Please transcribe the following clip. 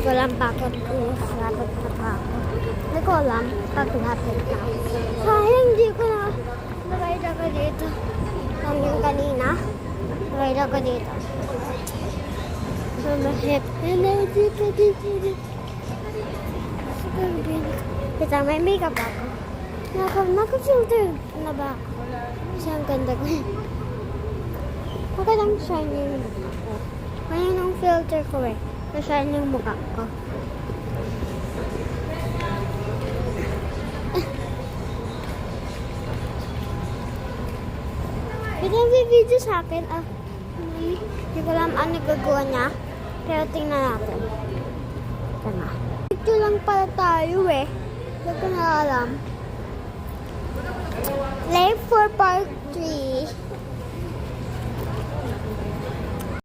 Walang bakit kung lapit na pa ako. Hindi ko alam pag lapit na ako. Sayang hindi ko na nag-ride ako dito. Kung yung kanina, nag-ride ako dito. So, mahip. Hindi pa dito. Kita, may makeup ako. Naka-filter na ba ako? Kasi ang ganda ko. Okay lang shiny yung mukha ko. Ngayon ang filter ko eh. Na-shiny yung mukha ko. Ito ang video sa akin. Hindi ko alam ano gagawa niya. Pero tingnan natin. Ito na. Ito lang pala tayo eh. Hindi ko na alam. Live for part 3.